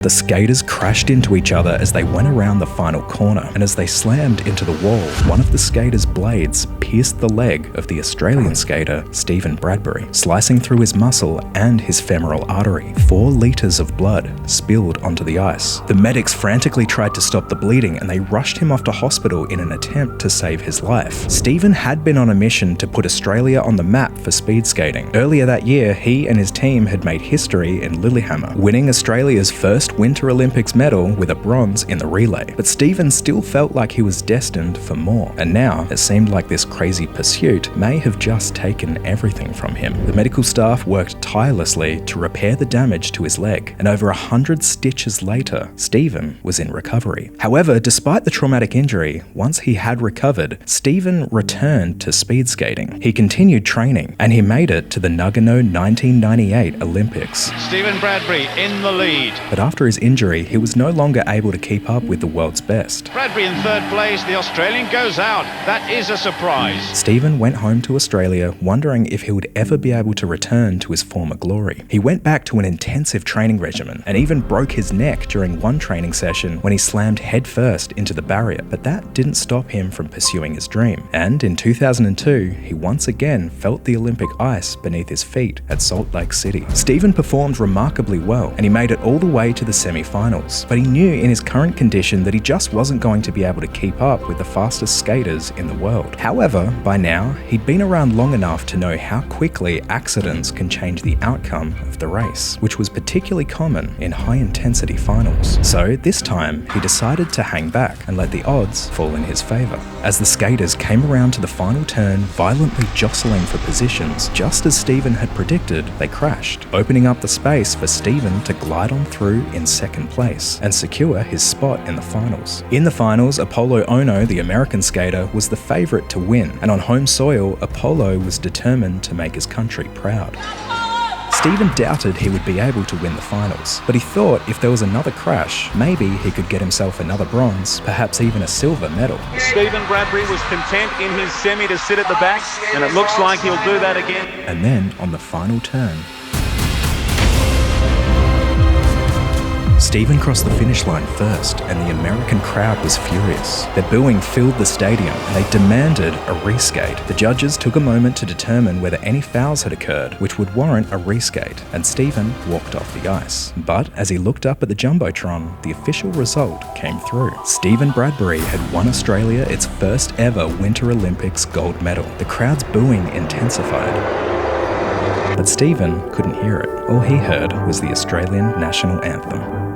The skaters crashed into each other as they went around the final corner, and as they slammed into the wall, one of the skaters' blades pierced the leg of the Australian skater Steven Bradbury, slicing through his muscle and his femoral artery. 4 litres of blood spilled onto the ice. The medics frantically tried to stop the bleeding, and they rushed him off to hospital in an attempt to save his life. Steven had been on a mission to put Australia on the map for speed skating. Earlier that year, he and his team had made history in Lillehammer, winning Australia's first Winter Olympics medal with a bronze in the relay. But Steven still felt like he was destined for more, and now it seemed like this crazy pursuit may have just taken everything from him. The medical staff worked tirelessly to repair the damage to his leg, and over 100 stitches later, Steven was in recovery. However, despite the traumatic injury, once he had recovered, Steven returned to speed skating. He continued training, and he made it to the Nagano 1998 Olympics. Steven Bradbury in the lead. But after his injury, he was no longer able to keep up with the world's best. Bradbury in third place, the Australian goes out. That is a surprise. Steven went home to Australia wondering if he would ever be able to return to his former glory. He went back to an intensive training regimen and even broke his neck during one training session when he slammed headfirst into the barrier. But that didn't stop him from pursuing his dream. And in 2002, he once again felt the Olympic ice beneath his feet at Salt Lake City. Steven performed remarkably well, and he made it all the way to the semi-finals. But he knew in his current condition that he just wasn't going to be able to keep up with the fastest skaters in the world. However, by now, he'd been around long enough to know how quickly accidents can change the outcome of the race, which was particularly common in high-intensity finals. So this time, he decided to hang back and let the odds fall in his favor. As the skaters came around to the final turn, violently jostling for positions, just as Steven had predicted, they crashed, opening up the space for Steven to glide on through in second place and secure his spot in the finals. In the finals, Apollo Ono, the American skater, was the favorite to win, and on home soil, Apollo was determined to make his country proud. Steven doubted he would be able to win the finals, but he thought if there was another crash, maybe he could get himself another bronze, perhaps even a silver medal. Steven Bradbury was content in his semi to sit at the back, and it looks like he'll do that again. And then, on the final turn, Steven crossed the finish line first, and the American crowd was furious. Their booing filled the stadium, and they demanded a reskate. The judges took a moment to determine whether any fouls had occurred, which would warrant a reskate, and Steven walked off the ice. But as he looked up at the Jumbotron, the official result came through. Steven Bradbury had won Australia its first ever Winter Olympics gold medal. The crowd's booing intensified, but Steven couldn't hear it. All he heard was the Australian national anthem.